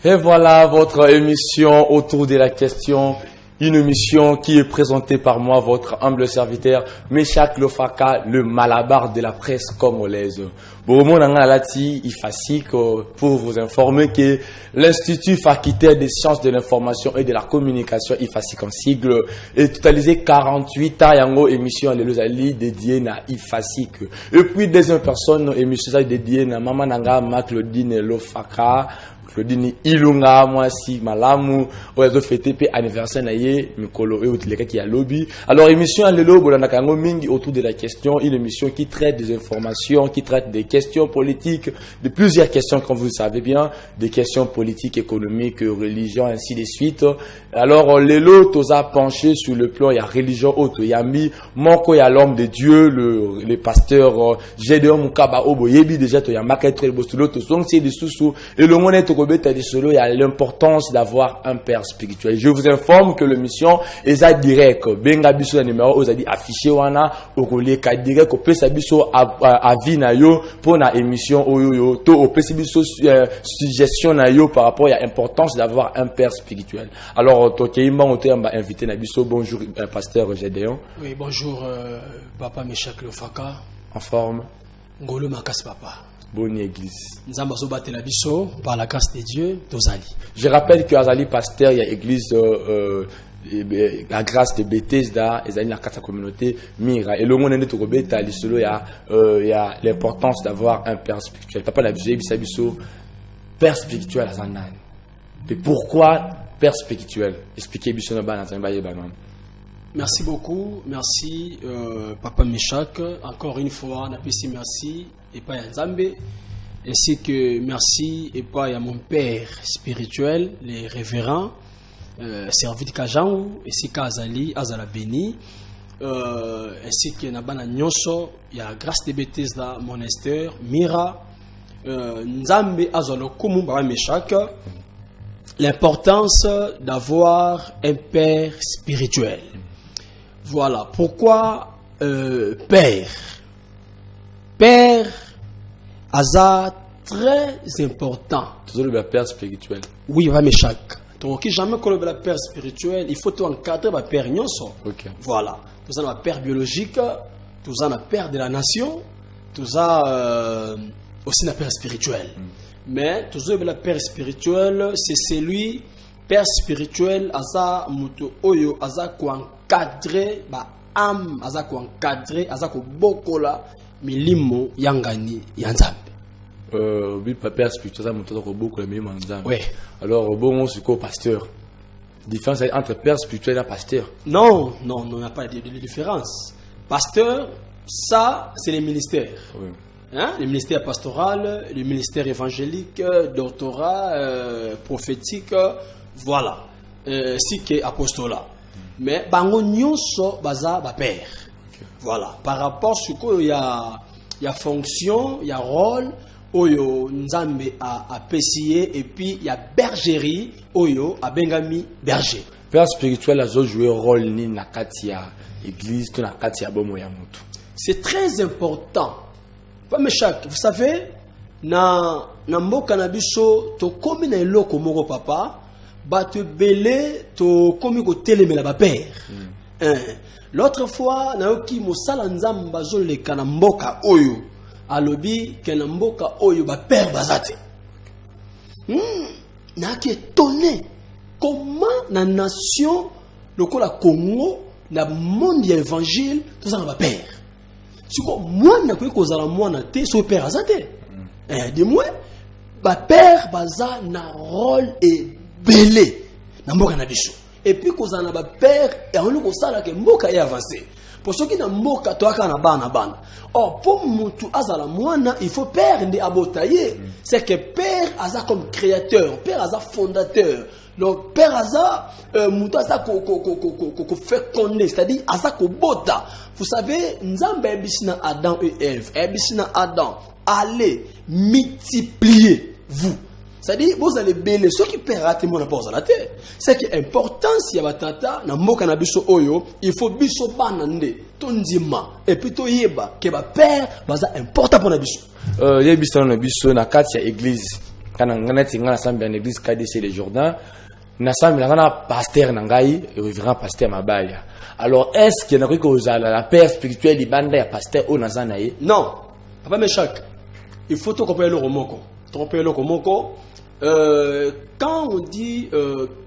Et voilà votre émission autour de la question. Une émission qui est présentée par moi, votre humble serviteur, Meshak Lofaka, le malabar de la presse congolaise. Bon, mon Lati, il facile pour vous informer que l'Institut Fakitaire des sciences de l'information et de la communication, IFASIC en sigle, est totalisé 48 ans yango émission à l'Elozali dédiée à IFASIC. Et puis, deuxième personne, émission dédiée à Maman Nanga, Claudine Lofaka, Claudine Ilunga, moi si malamu, oyazo fêté pe anniversaire naie, mikolo et autres les qui a lobby. Alors émission à l'élo bolanakango mingi autour de la question, une émission qui traite des informations, qui traite des questions politiques, de plusieurs questions comme vous le savez bien, des questions politiques, économiques, religion ainsi de suite. Alors l'élo toza penché sur le plan il y a religion autre, il y a mis moko il y a l'homme de Dieu, le pasteur Gédéon Mukaba Obo yebi déjà to ya maketre le bostulo to song c'est des sous et le monde est il y a l'importance d'avoir un père spirituel. Je vous informe que l'émission est à direct. Benga biso numéro aux a dit affiché wana okole ka direct au pesa biso avis na yo pour na émission oyo to au pesa biso suggestion na yo par rapport à l'importance d'avoir un père spirituel. Alors to keimba on te invité na biso. Bonjour pasteur Gédéon. Oui, bonjour papa Meshak Lofaka. En forme. Ngolo makas papa. Bonne église. Par la grâce de Dieu, Tozali. Je rappelle que Azali pasteur, il y a église la grâce de Bethesda, et la communauté Mira. Et le monde est tout bêta, il y a l'importance d'avoir un père spirituel. Papa n'a biso père spirituel à Zanan. Mais pourquoi père spirituel? Expliquez biso na bana zambaye banan. Merci beaucoup, merci papa Meshak. Encore une fois, merci et pas à Nzambe, ainsi que merci et pas à mon père spirituel, les révérends, servi de Kajan, ainsi qu'Azali, Azala Beni, ainsi que Nabana Nyonso, il y a grâce de Bethesda, monastère, Mira, Nzambe, Azalo Kumu, Baba Meshak. L'importance d'avoir un père spirituel. Voilà pourquoi père. Père, Aza, très important. Toujours le père spirituel. Oui, va Meshak. Donc, jamais qu'on le père spirituel, il faut encadrer le père nyonso. Okay. Voilà. Tout ça, le père biologique, tout ça, le père de la nation, tout ça, aussi le père spirituel. Mais, tout ça, le père spirituel, c'est celui, père spirituel, Aza, Muto Oyo, Aza, ko encadrer, âme, Aza, ko encadrer, Aza, ko bokola. Milimo yangani yanzambe. Oui, père spirituel, ça montre beaucoup le milimo yanzambe. Oui. Alors bon, c'est quoi pasteur? Différence entre père spirituel et pasteur? Non, il n'y a pas de différence. Pasteur, ça, c'est les ministères. Oui. Hein? Le ministère pastoral, le ministère évangélique, doctorat, prophétique, voilà. Si que apostolat. Mais bango nyonso baza ba père. Voilà, par rapport à ce qu'il y a fonction, il y a rôle, oyo nzambe a pessier et puis il y a bergerie, oyo a bengami berger. Père spirituel a joué rôle ni na katia église, to na katia bomo ya mutu. C'est très important. Pas Meshak, vous savez, na mboka na biso to komi na eloko moko papa, ba te belé to komi ko telemela ba père. L'autre fois, naoki mosala nzamba zoleka na mboka oyo alobi ke na mboka oyo ba père bazate. Na ki étonné comment na nation lokola Congo na monde ya évangile tout ça ba père. Siko moi na ko kozala mwana te so père azate. De moi ba père baza na rôle et belé na mboka na biso. Et puis qu'on a un père et on nous sala que mboka est avancé. Pour ceux qui na mboka to aka na bana. Or pour mutu azala mwana il faut père ndi abotaye. C'est que père aza comme créateur, père aza fondateur. Donc père aza mutu aza ko fait connaître, c'est-à-dire aza ko bota. Vous savez nzambe ebisina Adam et Ève, ebisina Adam, allez multiplier vous. C'est-à-dire, vous allez béler ceux qui perdent mon apport à la terre. C'est que l'importance y a batata, na moka na biso oyo, il faut biso banande, tondima, et puis to yeba, que ba père, baza important pour na biso. Yebisa na biso na kati ya église. Quand on a été ensemble dans l'église KDC les Jourdains, ensemble on a pasteur Nangai et révérend pasteur Mabaya. Alors est-ce qu'il y a la père spirituelle libanda pasteur Onazanae? Non, papa Meshak, il faut tout comprendre le romoko. Quand on dit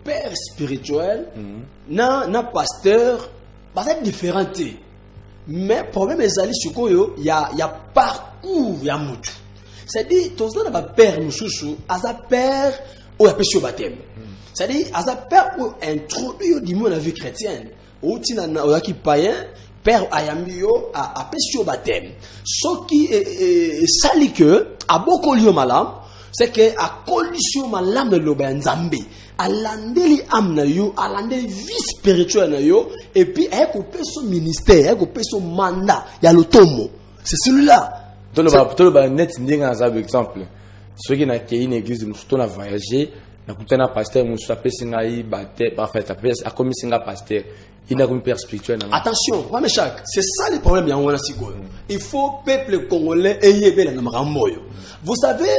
père spirituel, na pasteur, c'est différent. Mais le problème est qu'il y a parcours, il y a moutou. C'est-à-dire, tout ça n'a père moussoussou, asa père ou a péché au baptême. C'est-à-dire, asa père ou introduit du monde la vie chrétienne. Ou tina na qui païen, père ayambio a péché au baptême. Ce qui est sali que, à beaucoup lieu malam, c'est que à condition malam de l'obéenzambe, à l'andeli âme na yo, à l'andeli vie spirituelle na yo, et puis à couper son ministère, à couper son mandat, il y a le tomo. C'est celui-là. Tout le net n'est un exemple. Ceux qui n'ont une église de Moussouton a voyagé, n'a pas un pasteur, Moussouton a fait singaï, batté, parfait, a commis singa pasteur. Il n'a qu'une père spirituelle. Attention, c'est ça le problème. Il faut peuple congolais et vous savez,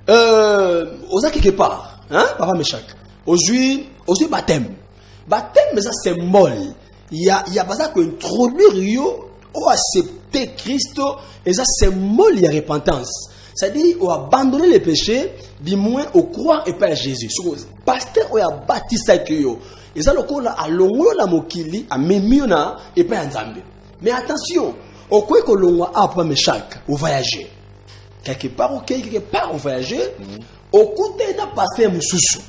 aux quelque part, hein, papa Meshak, aujourd'hui baptême. Baptême, mais ça c'est molle. Il y a besoin d'introduire yo ou accepter Christ et ça c'est molle, il y a repentance. C'est-à-dire, on a abandonné les péchés, du moins, on croit et pas à Jésus. Pasteur, on a baptisé yo. Et ça, le coup là, à l'ongo la mokili, à memiona et pas à Nzambe. Mais attention, au quoi que l'on a pas Meshak, au voyager. Quelque part, au voyager, au côté d'un pasteur Moussoussou.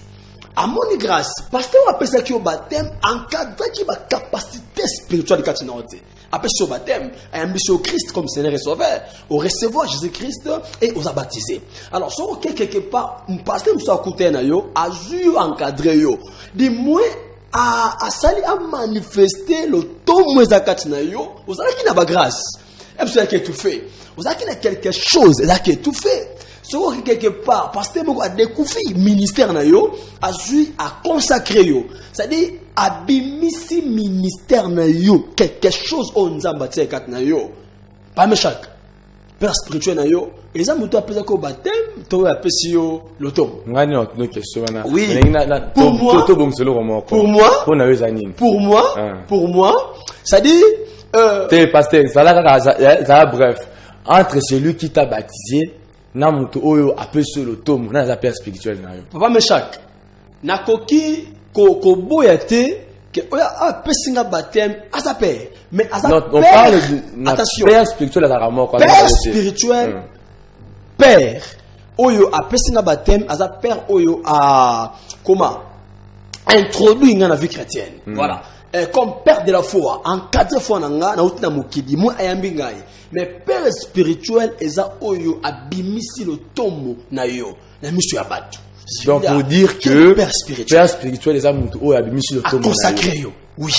À mon grâce, pasteur a appelé ça qui au baptême, encadré qui a capacité spirituelle de Katinorote. Après ce baptême, a ambition au Christ comme Seigneur et Sauveur, au recevoir Jésus-Christ et aux baptisés. Alors, si on quelque part, un pasteur a côté na yo, a vu encadré yo, du moins, à sali à manifester le ton mouezakati na yo, vous avez qui n'a pas grâce. Et vous avez qui est tout fait. Vous avez qui n'a quelque chose, et qui est tout fait. Si vous quelque part, pasteur a découvert le ministère na yo, a vu à consacrer yo. C'est-à-dire, abimisi ministère na yo, quelque chose on zamba tse kat na yo. Pas Meshak. Père spirituel na yo, et les amis, tu as appelé ça au baptême, tu as appelé ça le tom. Oui. Pour moi, ça dit. Pasteur, ça bref. Entre celui qui t'a baptisé, Namuto Oyo appelé sur le tom, dans la père spirituelle. Papa Meshak, Nakoki, Koboyate, que Oya a appelé baptême à sa père. Mais à sa père. On parle de père spirituel à la mort. Père spirituel. Père Oyo a pesina baptême à sa père Oyo a comment introduit dans la vie chrétienne. Voilà. Comme père de la foi, en 4 fois nanga na utina mukidi mu ayambi ngai. Mais père spirituel eza Oyo a bimisi le tombo na yo. Na misu ya batu. Donc pour dire que père spirituel eza mutu Oyo a bimisi le tombo na yo. Oui.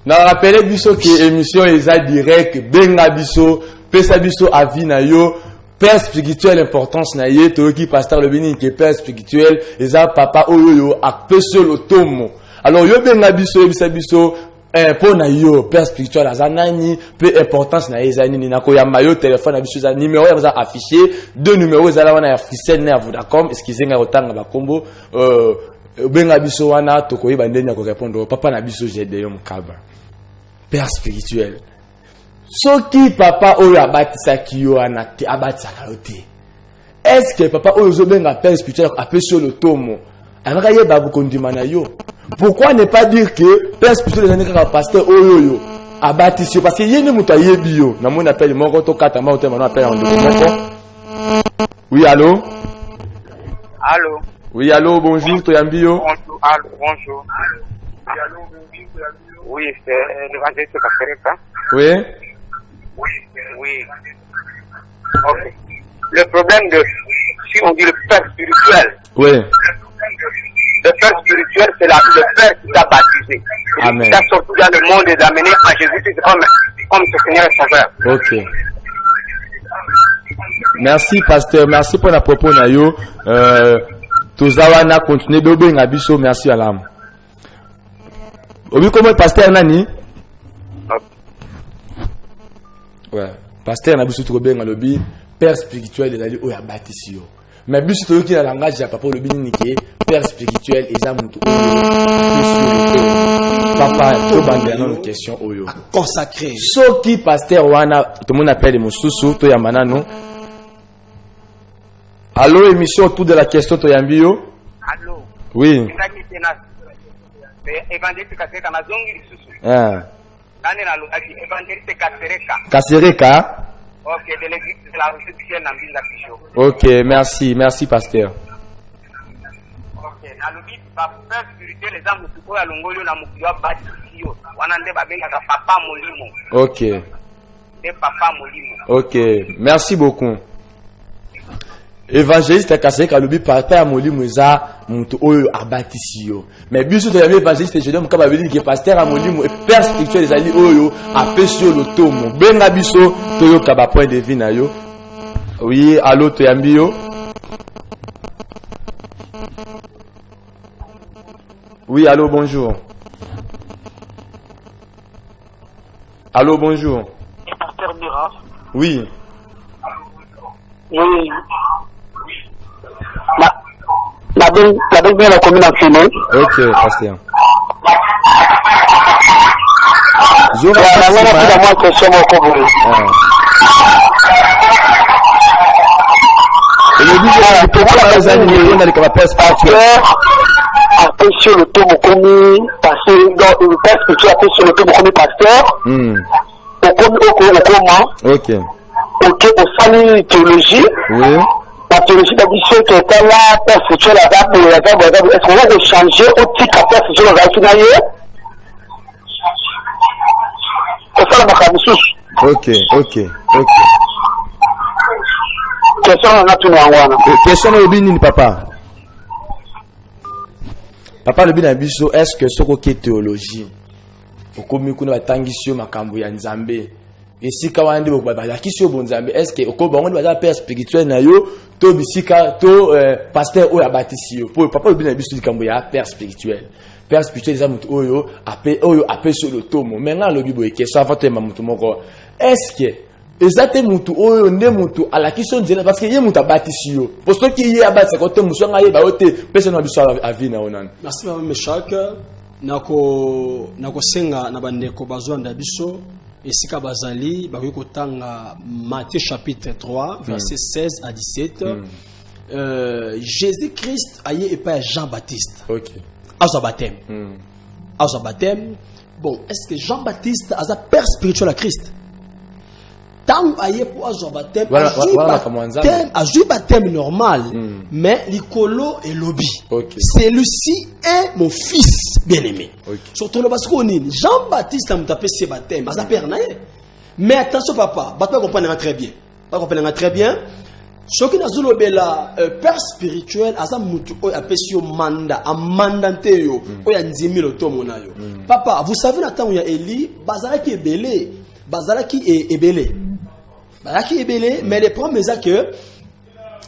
Na rappelé biso que émission eza direct benga biso pesa biso avis na yo. Père spirituel, importance na ye, toki pasteur le béni qui est père spirituel, eza papa oyo a peso le tomo. Alors yo benga biso pour na yo père spirituel azanani, peu importance na ezani ni nako ya mayo téléphone na biso za numéro ya affiché, 2 numéros za la wana ya Fricel na Vodacom, excusez nga otanga ba combo benga biso wana tokoyi bandenya ko répondre papa na biso Gédéon Mukaba. Père spirituel. Soki papa oyo abatisaki yo anate abatisaka yo te. Est-ce que papa oyo ozobenga père spirituel appelé sur le tomo anaka yeba bukondima na yo? Pourquoi ne pas dire que père spirituel ezali kaka pasteur oyo yo abatisi yo parce que yene mutu ayebi yo na moni appelle moko to kata ma otema na appelle en deux moko. Oui, allô? Allô? Oui, allô, bonjour, toyambi yo. Bonjour, allô, bonjour. Oui, c'est l'évangéliste Kasereka. Oui. Oui. Ok. Le problème de, si on dit le père spirituel. Oui. Le père spirituel, c'est le père qui t'a baptisé. Amen. Qui t'a sorti dans le monde et d'amener à Jésus-Christ comme ce Seigneur et Sauveur. Ok. Merci, pasteur. Merci pour la propos, Nayo. Tozawana continue de bien abisso. Merci à l'âme. Obi, comment pasteur Nani? Ouais. Pasteur Nabiso trop bien à l'obi. Père spirituel, il a dit, oh, il a bâti. mais but c'est que le langage ya papa le bini ke père spirituel et ça mutu papa to bande na question oyo consacré soki pasteur wana tout le monde appelle mususu to yambana no. Allô, émission autour de la question to yambio. Allô. Oui. Évangéliste Kasereka na zongi lisusu. Ah. Nani na lukaki Évangéliste Kasereka. Kasereka. OK, de l'église de la République na Mbinga Kisho. OK, merci pasteur. OK, na lobi ba père spirituel les âmes tuko ya longolo na mukyo batisio. Wana nde babenga ka papa molimo. OK. De papa molimo. OK, merci beaucoup. Évangéliste Kasereka lobi papa ya molimo eza mutu oyo abatisi yo. Mais biso to ya évangéliste je donne kaba beli ke pasteur ya molimo et père spirituel ezali oyo apesi yo lotomo. Benga biso to yo kaba point de vue na yo. Oui, allô to yambi yo. Oui, allô, bonjour. Allô, bonjour. Pasteur Mira. Oui. Oui. La bonne la commune en Féné. Ok, pasteur. Je après sur le tour commis passer dans le père spirituel après sur le tour commis pasteur au comment ok au salut théologie oui la théologie d'addition qui était là père spirituel est-ce qu'on va changer au titre père spirituel au Zakinaye au salut Makamusus ok question au bini papa le bina biso est-ce que soko ke théologie okomi kuna batangisi yo makambo ya nzambe esika wande bakisi yo bonzambe est-ce que okoba ngondi baza père spirituel na yo to bisika to pasteur oyo abatisi yo papa le bina biso likambo ya père spirituel eza mutu oyo ape sur le tomo menga lobi boye question avant to mutu moko est-ce que ezate mutu oyo nde mutu alakiso nzela parce que ye mutu abatisi yo pour ceux qui y abatisa kote musanga ye baote pesa na biso avina onana. Merci mama Meshak nako senga na bandeko bazwanda biso esika bazali bakoki kotanga Matthieu chapitre 3 verset 16 à 17 Jésus-Christ aye epa Jean-Baptiste. OK. Aza baptême. Bon, est-ce que Jean-Baptiste a un père spirituel à Christ? Tant aye pour azo baptême, azo baptême normal, mais l'icolo est lobby. Okay. Celui-ci est mon fils bien-aimé. Okay. Surtout le parce qu'on dit Jean-Baptiste a tapé ses baptêmes, aza père naïe. Mais attention papa, pas comprendre très bien. Pas comprendre très bien. Ce qui n'a pas père spirituel, aza mutu oy apesio manda, a mandante yo, oy anzimi le tomo na yo. Papa, vous savez la temps où il y a Élie, bazalaki ebele, mais le problème c'est que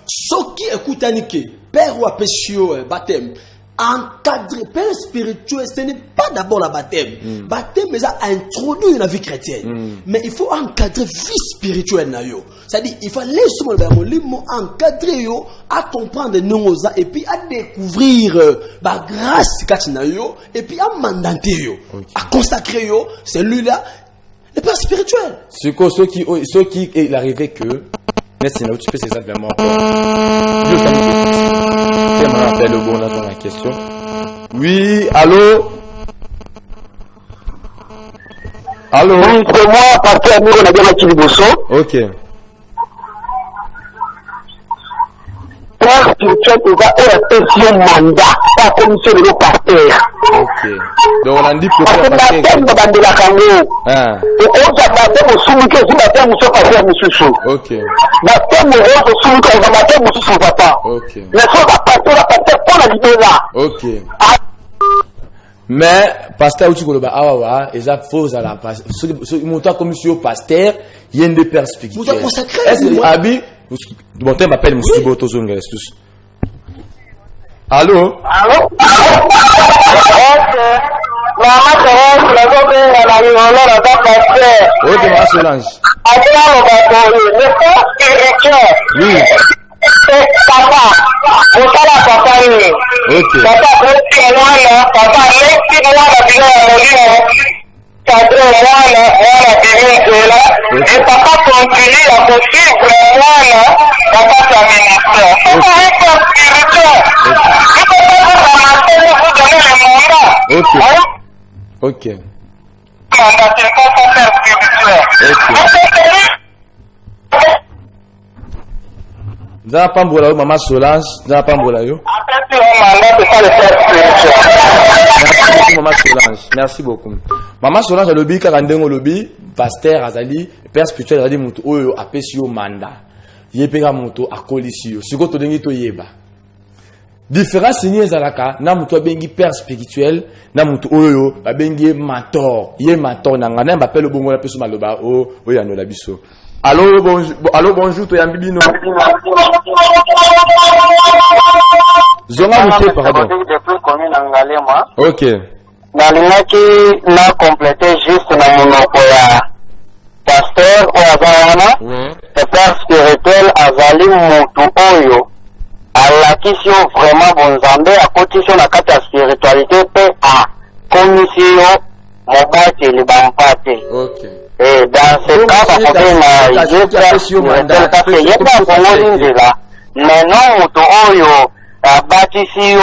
ceux qui écoutent Anike, père ou apesio baptême, encadré, père spirituel, ce n'est pas d'abord la baptême. Baptême, mais ça introduit la vie chrétienne. Mais il faut encadrer vie spirituelle. C'est-à-dire, il faut laisser encadrer à comprendre nos et puis à découvrir la grâce et puis à mandater, à consacrer celui-là, le père spirituel. Ce qui est arrivé que, mais c'est là où tu peux c'est vraiment le bon dans la question. Oui, allô? Oui, c'est moi, pasteur Miro Nagama Kiliboso. Ok. Père spirituel, il va être un mandat, pas comme sur le pasteur. Ok. Donc on a dit que parce que la thème de Bandela Kango. Et on a baptême au soumike, si la thème au pasteur Moussoussou. Ok. La thème au soumike, on va baptême Moussoussou papa. Ok. Mais si on va pasteur pour la libérer là. Ok. Mais pasteur Outi Koloba Awawa, et ça faux à la pasteur. Ce montant comme monsieur pasteur, il y a une perspective. Vous avez consacré. Est-ce que Abi, bon thème m'appelle Monsieur Boto Zonga tous. Allô? Allô? Maman Thérèse, la gobe à la rivière à ta pasteur. Ok, ma Solange. Attends, le père spirituel. Oui. C'est papa. Ok. Papa Messi mwana, papa Messi mwana bila molimo. Cadre mwana bilinzela. Et papa continue à poursuivre mwana papa sa ministère. C'est pas un peu spirituel. Il faut pas ramasser vous donner le mandat. Ok. Hein? Ok. Mandat, c'est pas son père spirituel. Nza pambola yo Maman Solange, nza pambola yo. Après, un mandat, c'est pas le père spirituel. Merci beaucoup Maman Solange. Merci beaucoup. Maman Solange alobi kaka ndengo lobi pasteur azali père spirituel azali mutu oyo apesi yo mandat. Ye peka mutu akolisi yo. Siko to dengi to yeba. Différence ni ezalaka na mutu abengi père spirituel na mutu oyo abengi mentor. Ye mentor na ngana mbapelo bongo la peso maloba o oyano la biso. Allô bonjour to yambibino. Zonga muté pardon. OK. Nalingaki na compléter juste na monoko ya pasteur ou azana le père spirituel azali mutu oyo alakisi yo vraiment bonzambe akotisi yo na kati ya spiritualité pe akomisi yo mobateli bampate. OK. Et dans ce cas bakobenga ye père spirituel parce que ye pe akongoli nzela maintenant mutu oyo abatisi yo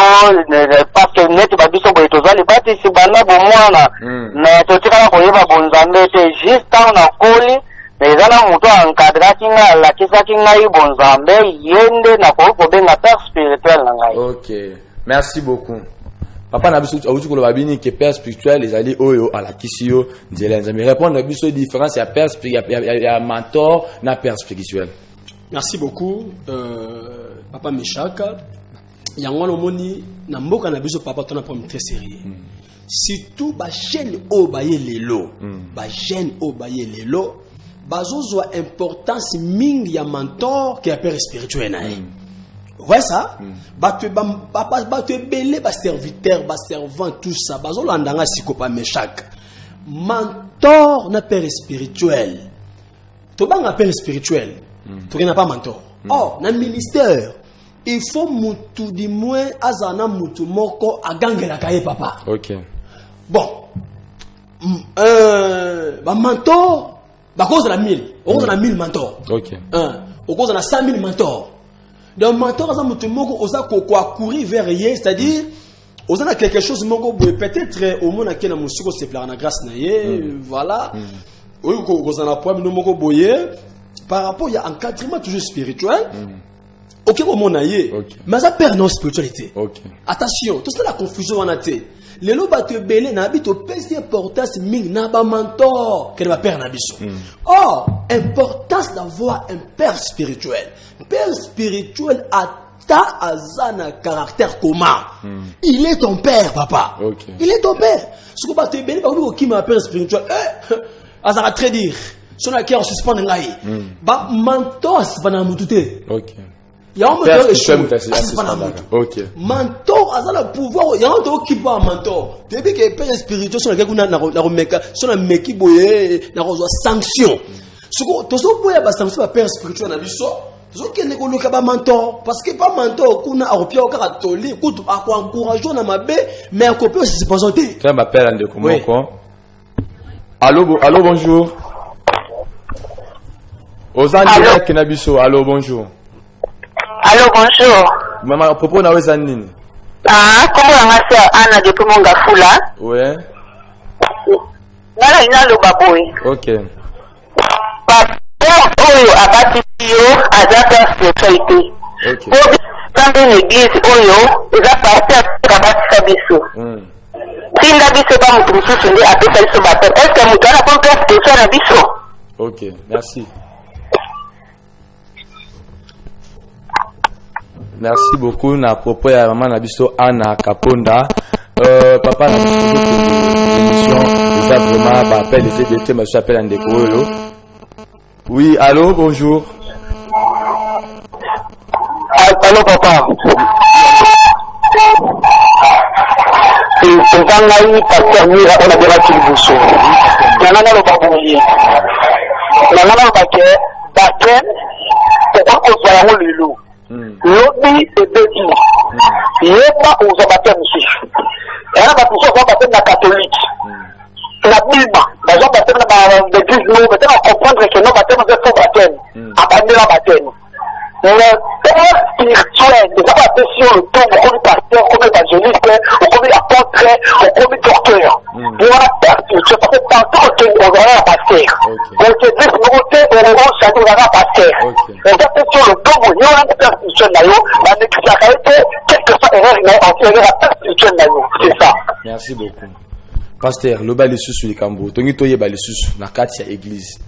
parce que neti babiso boye tozali batisi banda bomwana mais totikala koyeba bonzambe te juste ntango nakoli eza na moto ankadraki ngai alakisaki ngai bonzambe ye nde nakoki kobenga père spirituel na ngai. OK, merci beaucoup. Papa na biso auti koloba bini ke père spirituel ezali oyo alakisi yo nzela nzambe. Répondre na biso différence ya père ya mentor na père spirituel. Merci beaucoup Papa Meshaka. Yango no moni na mboka na biso papa tona pour très sérieux. Surtout ba chaîne o baye lelo, ba chaîne o baye lelo, bazozwa importance mingi ya mentor qui a père spirituel na ye. Ouais ça? Ba te belé ba serviteur, ba servant tout ça, bazolandanga sikopa Meshaka. Mentor na père spirituel. To banga père spirituel. To n'a pas mentor. Oh, na ministère il faut mutu du moins azana mutu moko agangela kaye papa. OK. Bon. Ba mentor ba cause la 1000. On cause la 1000 mentor. OK. On cause la 5000 mentor. Donc mentor azana mutu moko oza ko courir vers ye, c'est-à-dire ozana quelque chose moko peut-être au monde akena musiko se plaire na grâce na ye, voilà. Oyo ko ozana problème moko boye par rapport il y a encadrement toujours spirituel. OK, comment on a yé. Mais ça perd nos spiritualité. OK. Attention, tout ça la confusion en a été. Les lots te belé na bito pèse importance ming na ba mentor qu'elle va perdre na biso. Or, importance d'avoir un père spirituel. Père spirituel ata azana caractère commun. Il est ton père, papa. OK. Il est ton père. Ce que te belé ba qui m'a père spirituel. Azara très dire. Son akère suspend ngai. Ba mentor c'est pas na mutute. OK. Il y a un mentor OK. Mentor a le pouvoir. Il y a un mentor qui va mentor. Depuis que père spirituel sur laquelle on a remeka sur la meki boye na reçoit sanction. Ce que tout ça boye ba sanction ba père spirituel na biso. Tout que ne ko ba mentor parce que pas mentor kuna aropia o catholique ko encourager na mabe mais ko peut se présenter. Quand m'appelle ande komoko. Allô bonjour. Ozandi direct na biso. Allô bonjour. Allô, bonjour. Maman, à propos de la nini? Comment on a fait Anna depuis mon gafula? Ouais. Nala ina lo baboy. OK. Papa oyo abati yo azata spiritualité. OK. Pour dans une église oyo, eza parti abati sabiso. Tinda biso ba mutu mususu ndi apesa biso bato. Est-ce que mutu ana pompe spirituel na biso? OK, merci. Merci beaucoup na propos ya maman na biso Anna Kaponda. Papa na émission ça vraiment ba appel les CDT mais je appelle Andeko Olo. Oui, allô, bonjour. Allô papa. C'est un pasteur ni on a déjà qu'il vous sauve. Nana lo baboye. Nana lo baké, pourquoi qu'on soit là le loup? Lobby et Bédi. Il n'y a pas aux baptêmes ici. Il y a un baptême catholique. La Bible, par exemple, l'église, nous mettons à comprendre que nos baptêmes sont faux baptêmes. Abandonner la baptême. Le père spirituel, c'est pas la sur le temps, comme pasteur, comme évangéliste, comme apôtre, comme docteur. Il y a un père spirituel, parce que tantôt on aura un pasteur. Donc, c'est ce côté, on aura un pasteur. On va sur le temps, il y aura un père spirituel, mais l'église a été, quelque soit erreur, mais on aura un père spirituel, c'est ça. Merci beaucoup. Pasteur, le bal est sous le cambo. Tongi toye bal est sous na katia église.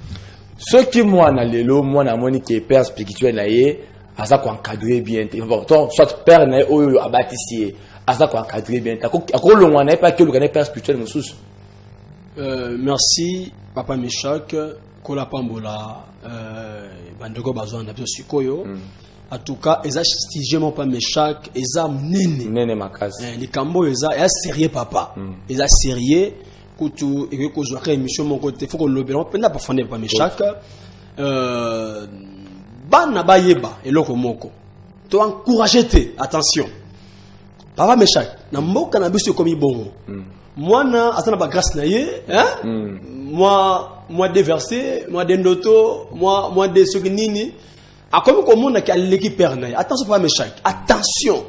Ce qui moi na lelo, moi na moni qui est père spirituel na ye, asa ko encadrer bien. Important, soit père na oyo a bâtissé, asa ko encadrer bien. Ako lo mwana pas que le père spirituel nous sous. Merci Papa Meshak, Kola Pambola, bandeko bazwa na bio sikoyo. En tout cas, eza stigement pas Meshak, eza nene. Nene makazi. Les cambo eza sérieux papa. Eza sérieux. Kutu et que je émission mon côté faut que le bilan penda pas fondé pas Meshak. Bana bayeba eloko moko. To encourager te attention. Papa Meshak, na mboka na biso komi bongo. Mwana asana ba grâce na ye, hein? Moi déversé, moi dendoto, moi de sokinini. A comme komona ki aleki père na ye. Attention Papa Meshak, attention.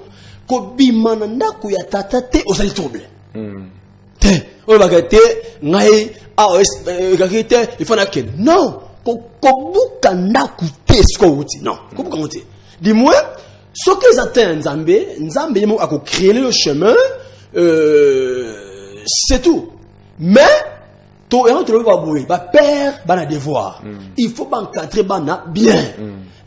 Ko bimana ndako ya tata te osali trouble. Te oyo bakate ngai kakite il faut na ken non kobuka ndaku te siko wuti non kobuka wuti du moins ce qu'ils attendent nzambe yemo ako créer le chemin c'est tout mais to et entre va bouer ba père bana devoir il faut encadrer bana bien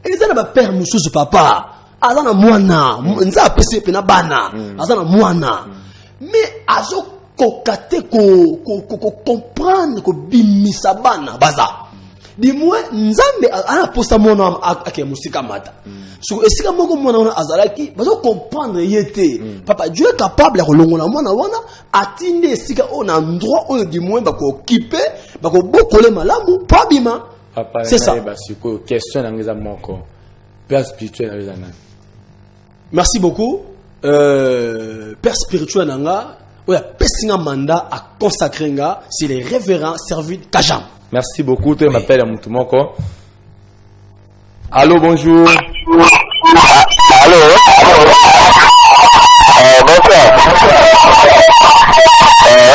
et ça na ba père mususu papa azana mwana nza pese pe na bana azana mwana mais azo kokate ko comprendre ko bimisa bana baza di moins nzambe ana posta mona ake musika mata so esika moko mona wana azalaki bazo comprendre yete papa Dieu est capable ya kolongola mwana wana atinde esika on endroit oyo di moins ba ko occuper ba ko bokole malamu pa bima c'est ça basiko question ngeza moko père spirituel na zana. Merci beaucoup père spirituel nanga oya pesinga mandat à consacrer nga c'est les révérends servis Kajam. Merci beaucoup, tu m'appelles Moutoumoko. Allô, bonjour. Allô. Bonsoir.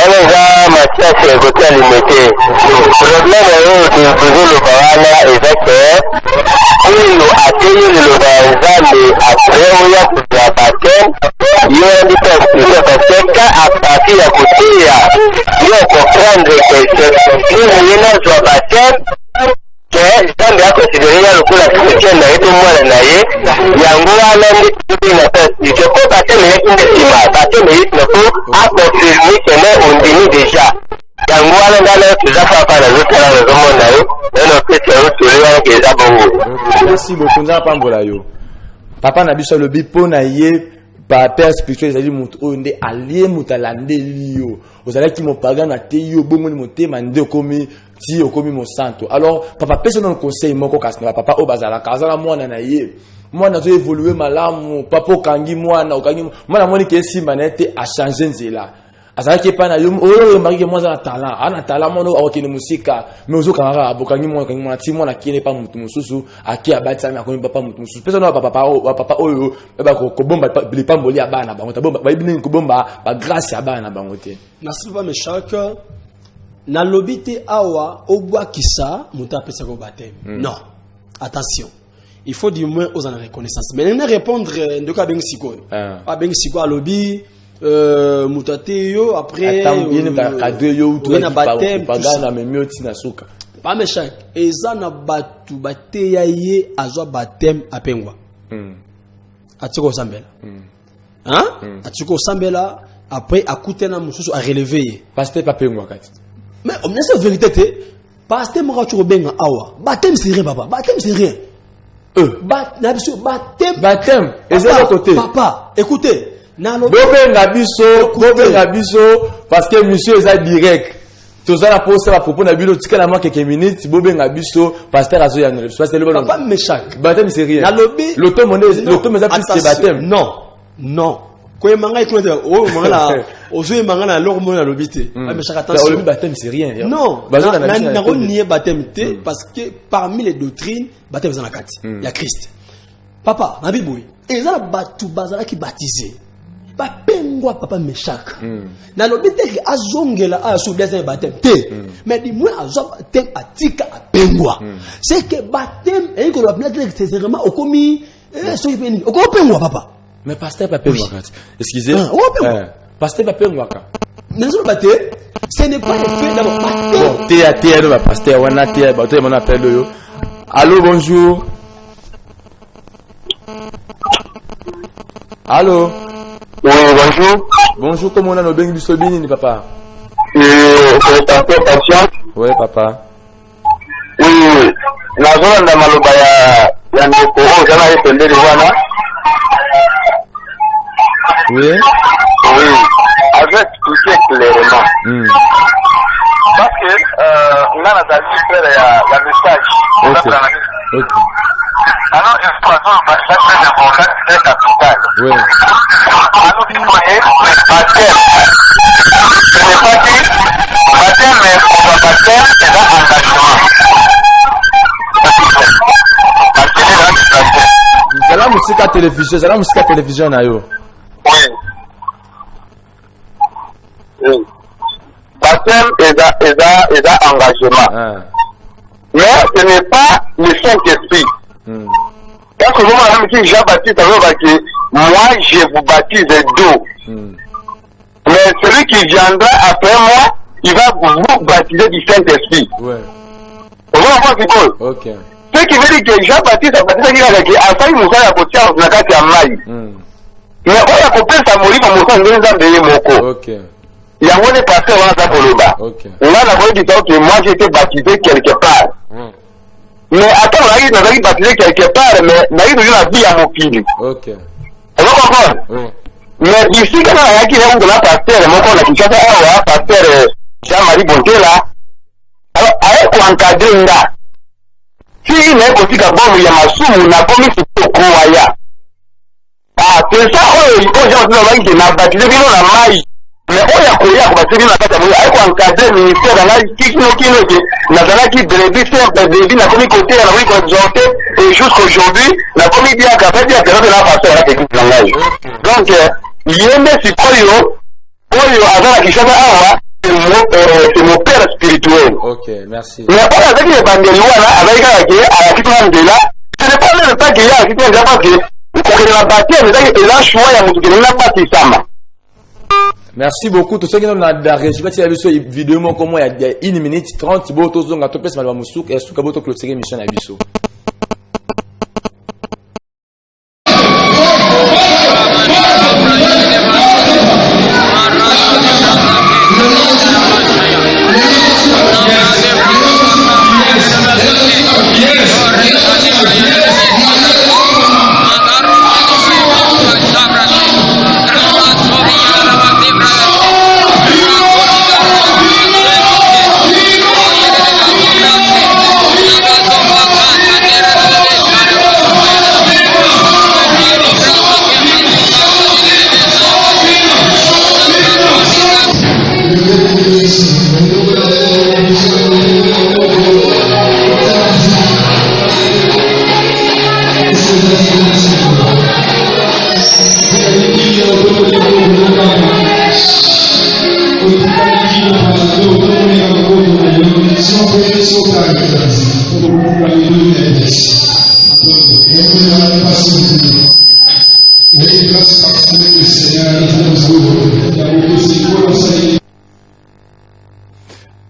Les gars, Mathias, c'est côté limité. Le problème est de toujours le barana et que nous accueillons le barana après on y a pour la baptême. Il y a un peu parce que à partir de côté, il faut comprendre que nous avons un baptême. Nzambe akonsidere ya lokola spirituel na ye to mwana na ye yango wana ndi na pesi ko bateme ye ndima bateme ye ko akonfirmer que on dit déjà yango wana ndala tuzafa pa na zotala na zomona yo no pesi yo tuliwa ke za bongo. Merci beaucoup nza pambola yo papa na biso lobi pona ye ba père spirituel ezali mutu oyo nde alie mutalandeli yo ozalaki mopagana te yo bongo ni motema nde okomi ti okomi mo santo. Alors papa pesa non conseil moko kasina papa o bazala kazala mwana na ye mwana zo évoluer malamu papa okangi mwana mwana moni ke simba na te a changer nzela azalaki pa na yo oyo marike mwana na talent ana talent mwana awakini musika mais ozo kanga abokangi mwana ti mwana kine pa mutu mususu aki abati na komi papa mutu mususu pesa no papa oyo ba ko bomba lipamboli ya bana bango ta bomba ba ibini ko bomba ba grâce ya bana bango te. Merci Papa Meshak. Na lobité awa obwa kisa muta pesa ko baptême. Non. Attention. Il faut du moins aux en reconnaissance. Mais on répondre de cas ben siko. Ah ben siko a lobby mutate yo après na baptême pagana memio tina suka. Pas Meshak. Eza na batu bateya ye azwa baptême apengwa. Atiko sambela. Hein? Atiko sambela après akutena mususu a relever. Pasteur papengwa kati. Mais on est la vérité, pasteur mora tu benga awa. Baptême c'est rien papa, baptême c'est rien. Baptême et c'est l'autre côté. Papa, écoutez, na biso parce que monsieur est direct. tozala posa ba propos na bilo tika na moi quelques minutes bobenga biso pasteur azo ya no parce que le papa Meshak baptême c'est rien na lobby l'automne est plus que baptême non ko manga ikote o manga ozo manga na loko mona lobby te Meshak attention le baptême c'est rien non na ko nier baptême te parce que parmi les doctrines baptême za na kati ya Christ papa na biboui ezala batu bazala ki baptisé bapengwa papa Meshak na lobby te ki azongela asobia za baptême te mais di moi azo baptême atika apengwa c'est que baptême et que le c'est vraiment okomi so yipeni okopengwa papa. Mais pasteur pas pengwa kati excusez pasteur pas pengwa ka nazo baptême ce n'est pas le fait d'abord baptême bon te no pasteur wana te bato mon appel yo allô bonjour allô. Oui, bonjour. Bonjour, comment on a nos bengi bisobini, papa? C'est un peu patient. Oui, papa. Oui, la zone de Malobaya, il y a un peu de wana. Oui. Oui, avec tout ça clairement. Parce que, on a la message. Ok. Ok. Alors, il faut avoir un très important, très capital. Oui. Alors, il faut être baptême. Ce n'est pas dit, baptême, mais on va baptême, c'est un engagement. Zala musika télévision na yo. Oui. Oui. Baptême est un engagement. Mais ce n'est pas le Saint-Esprit. Quand ce moment-là, M. Jean-Baptiste a dit, moi je vous baptise d'eau. Mais celui qui viendra après moi, il va vous baptiser du Saint-Esprit. Ouais. Vous voyez quoi? Ok. Ce qui veut dire que Jean-Baptiste a baptisé qui a fait Moussa ya kotia na kati ya mai. Mais on a coupé sa moli comme Moussa ndenza mbeye moko. Ok. Il y a un pasteur dans sa koloba. Ok. On a voulu dire que moi j'ai été baptisé quelque part. Mais attends, on a été baptisé quelque part, mais on a eu la vie à mon fils. Ok. On va comprendre? Oui. Mais ici, quand on a dit que la pasteur, moi, on a dit que pasteur Jean-Marie Bontela, alors, avec quoi encadrer là? Si il n'est pas qu'à bon, il y a ma somme, on a commis ce croyant. Ah, c'est ça, oh, il gens qui ont baptisé, ils ont la maille. Mais on a croyé à baptiser la carte, avec quoi encadrer le ministère, dans la qui n'a qui brebis simple, brebis n'a commis côté, n'a commis conjoncté, et jusqu'aujourd'hui, n'a commis bien qu'à faire, bien que la pasteur, là, c'est langage. Donc, il y a des psychologues, avant la question c'est mon père spirituel. Ok, merci. Mais pas avec les bandelouana, avec la question de là, ce n'est pas le temps qu'il y a la question de là, parce que pour que la bâtisse, c'est là, choix, il y a beaucoup de bâtisse, ça. Merci beaucoup. Tout ce qui est dans la région, tu as vu cette vidéo, comment il y a 1 minute 30, bon, tout le monde a topé, c'est mal moussouk, et sous kaboto clôturer mission à Bissau.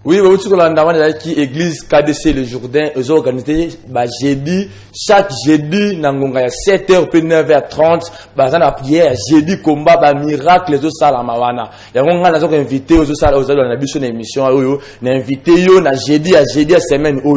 Oui, vous savez que l'église KDC le Jourdain est organisée jeudi, chaque jeudi, à 7h, 9h30, la prière, jeudi, combat, miracle, les autres salles à Mawana. Il y a un invité aux autres salles, aux autres, on a émission, on a invité, on a jeudi, à semaine, il y a semaine, il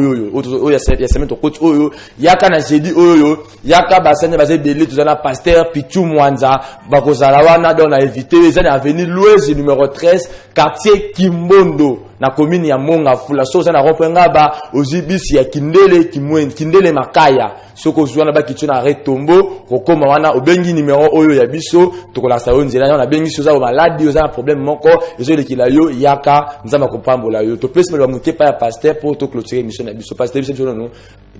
y a un jeudi, il y a un bassin, il y a un pasteur, Pichou Mwanza, Bakozalawana, on a invité, ils sont venus louer, numéro 13, quartier Kimbondo, na commune commune ya Monga Fula so ça na rompenga ba ozibisi ya kindele makaya soko zwana ba kituna retombo kokoma wana obengi numéro oyo ya biso tokola sa onzela na bengi so za maladi oza na problème moko ezo lekila yo yaka nzamba kopambola yo to pesi ba muté pa ya pasteur pour to clôturer mission na biso pasteur biso non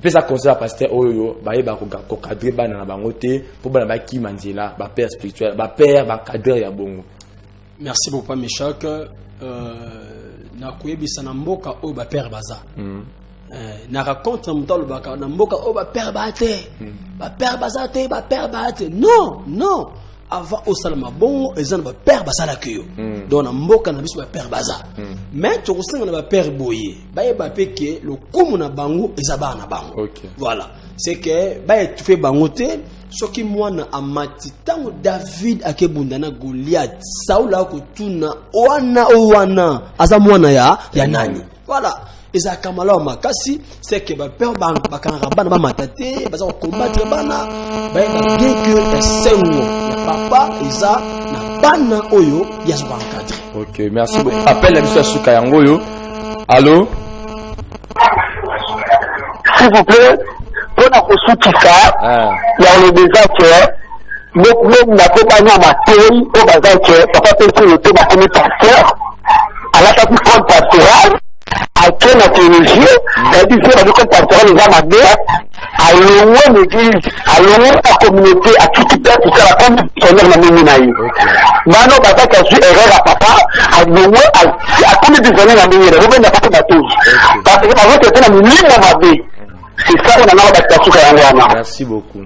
pesa conseil pasteur oyo ba yeba ko cadrer bana na bango te pour bana ba ki manzela ba père spirituel ba père ba cadre ya bongo. Merci beaucoup Meshak. Na kuyebisa na mboka oyo ba père baza. Na raconte mutalo baka na mboka oyo ba père bate. Ba père baza te, ba père bate. Non, non. Avant au salama bon, ezana ba père baza la kiyo. Donc na mboka na biso ba père baza. Mais to kosenga na ba père boye. Ba yeba peke le kumu na bango ezaba na bango. Voilà. C'est que ba etufe bango te. Soki mwana amati tango David akebunda na Goliath Saul akotuna wana aza mwana ya nani. Voilà. Eza kamala wa makasi c'est que ba père bakanga bana ba matate baza combattre bana ba bien que esengo ya papa eza na bana oyo ya zo encadrer. OK, merci beaucoup. Appelle la biso suka yango yo. Allô? S'il vous plaît. Pour la consultation, il y a le désastre. Donc, même la compagnie à ma théorie, au bazar, papa peut se le thème comme pasteur, à la partie compte pastoral, à quelle la théologie, c'est-à-dire que le compte pastoral, les âmes à guerre, à l'eau l'église, à l'eau la communauté, à tout type de la communauté, la méminaï. Maintenant, papa qui a su erreur à papa, à l'eau, à combien de années la méminaï, il n'y a pas de bateau. Parce que par exemple, c'est un minimum à vie. C'est ça qu'on a dans. Merci beaucoup.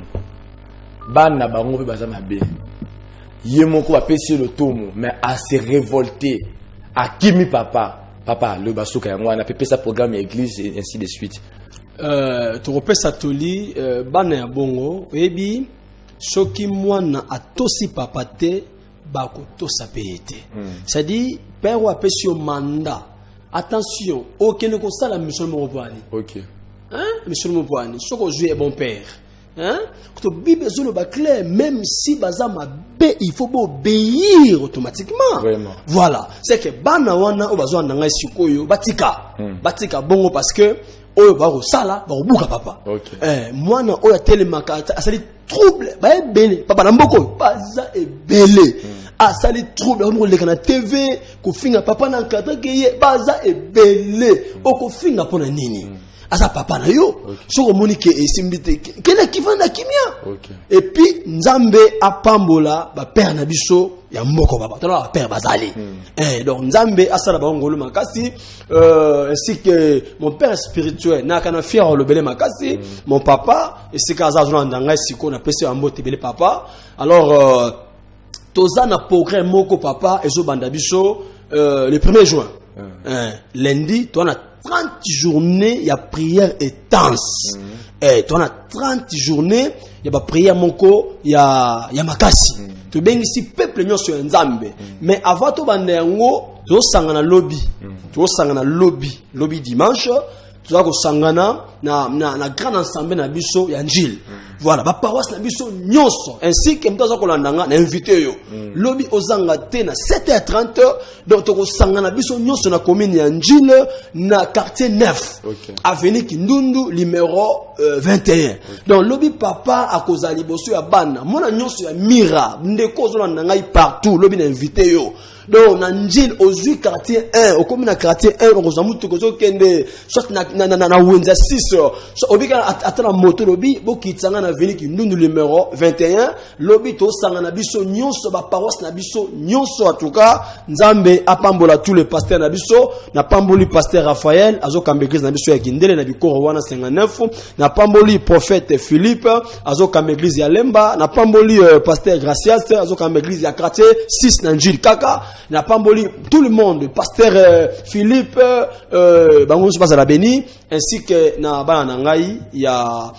Bana bango pe baza mabe. Yemoko apesi le tomo mais à se révolter à kimi papa le basuka yango na pepe sa programme église et ainsi de suite. To repesa toli bana ya bongo ebi soki mwana atosi papa te bako tosa pete. C'est-à-dire père ou apesi au mandat. Attention, aucun ko sala mission mo bani. OK. Hein? Monsieur le Moupoani, ce que je suis bon père. Hein? Quand la Bible est clair, même si Bazama B, il faut obéir automatiquement. Vraiment. Voilà. C'est que Banawana, au besoin d'un sukoyo, Batika. Batika bongo parce que, oyo baro sala, baro buka papa. Moi, na oya télémaka, ça dit trouble, bah, belé. Papa Namboko, baza et belé. Ah, ça dit trouble, on le kana TV, ko finga papa na nkata keye, baza et belé. O ko finga pona nini. Asa papa na yo soko monike esimbite kele kivanda kimia. Et puis nzambe apambola ba père na biso ya mboko baba tala ba père bazali. Donc nzambe asala ba ngolo makasi ainsi que mon père spirituel na kana fier le belé makasi mon papa et c'est kaza zona ndanga siko na pese ambote belé papa. Alors tozana progrès moko papa ezo banda biso le 1er juin. Lundi toi na 30 journées, il y a prière intense. Et tu as 30 journées, il y a prière moko, il y a makasi. Tu bien ici peuple nyo sur nzambe. Mais avant to bandengo, tu sangana lobby. Tu sangana lobby dimanche, tu vas sangana na grand ensemble na biso ya njil. Voilà, ba paroisse na biso nyonso ainsi que mtaza ko landanga na invité yo. Lobby ozanga te na 7h30 donc to sangana biso nyonso na commune ya njil na quartier 9. Avenue Kindundu numéro 21. Donc lobby papa akoza liboso ya bana. Mona nyonso ya mira ndeko zo landanga partout lobby na invité yo. Donc na njil ozui quartier 1 au commune na quartier 1 on kozamu to kozo kende soit na wenza 6 so obika atana moto lobby bokitsanga na avenue Kindundu numéro 21 lobby to sangana biso nyonso ba paroisse na biso nyonso en tout cas nzambe apambola tous les pasteurs na biso na pamboli pasteur Raphaël azokamba église na biso ya Kindele na bikoro wana 59 na pamboli prophète Philippe azokamba église ya Lemba na pamboli pasteur Gracias azokamba église ya quartier 6 na Njil kaka na pamboli tout le monde pasteur Philippe bango se passe à la béni ainsi que na bana ngai ya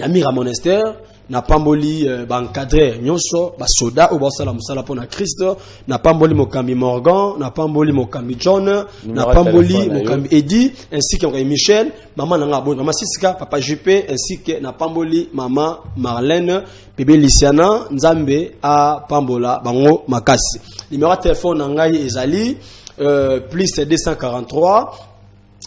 Mira Monastère na pamboli bankadre nyonso basoda o basala musala pona Christ na pamboli mokambi Morgan na pamboli mokambi John na pamboli mokambi Eddie ainsi que Michel maman nanga bon maman Sisika papa JP ainsi que na pamboli maman Marlène bébé Lisiana nzambe a pambola bango makasi numéro de téléphone ngai ezali plus 243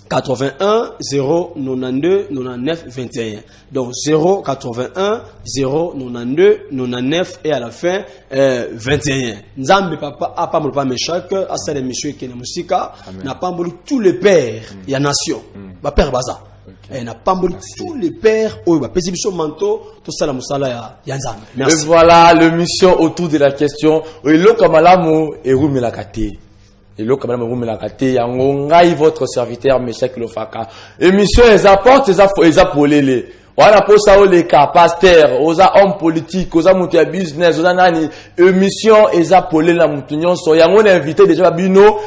81 092 99 21. Donc 081 092 99 et à la fin 21. Nzambe papa a pas me chaque à ça les messieurs qui musika n'a pas tous les pères il y a nation. Ba père baza. Et n'a pas tous les pères au ba pésibiso manto tout ça la musala ya nzambe. Et voilà l'émission autour de la question et le kamalamu et rumela kate. Et là, comme vous me l'avez dit, votre serviteur, Meshach Lofaka. Émission, les apportent, les apports, on a posé ça les cas, pasteur, aux hommes politiques, aux hommes business, aux nani. Émission, les apports, la moutonnion, so, y a un invité déjà, bino,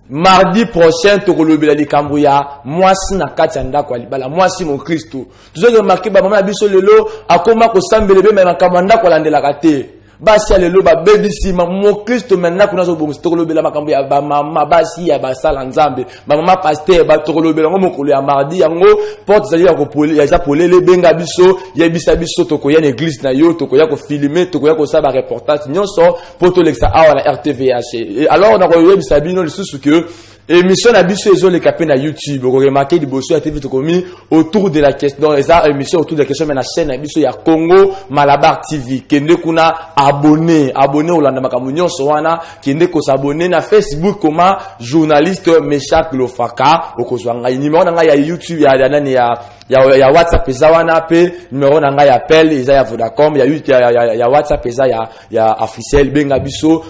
mardi prochain, tu relèves la Cambria, moi, si na katianda kwa libala, moi, si mon Christo. Tu sais que marqué, bah, maman, biso lelo, a comment ko sambelebe, mais na kamanda kwa lande la kate. Basi ya lelo ba bebisi mo Kristo maintenant kuna zo bongo tolobela makambo ya ba mama basi ya ba sala nzambe ba mama pasteur ba tolobela ngo mokolo ya mardi yango porte za ya ko pole ya za polele benga biso ya bisa biso toko ya église na yo toko ya ko filmer toko ya ko sa ba reportage nyonso poto lexa awa la RTVH. Et alors on a ko bisa bino le sous que émission na biso ezo le capé na YouTube ko remarquer di bosso ya TV to komi autour de la question les émission autour de la question mais na chaîne na biso ya Congo Malabar TV kende kuna abonné olanda makambo nyonso wana kende ko s'abonner na Facebook comme journaliste Meshach Lofaka okozwa ngai numéro na ngai ya YouTube ya nani ya WhatsApp eza wana pe numéro na ngai appel eza ya Vodacom ya WhatsApp eza ya officiel benga biso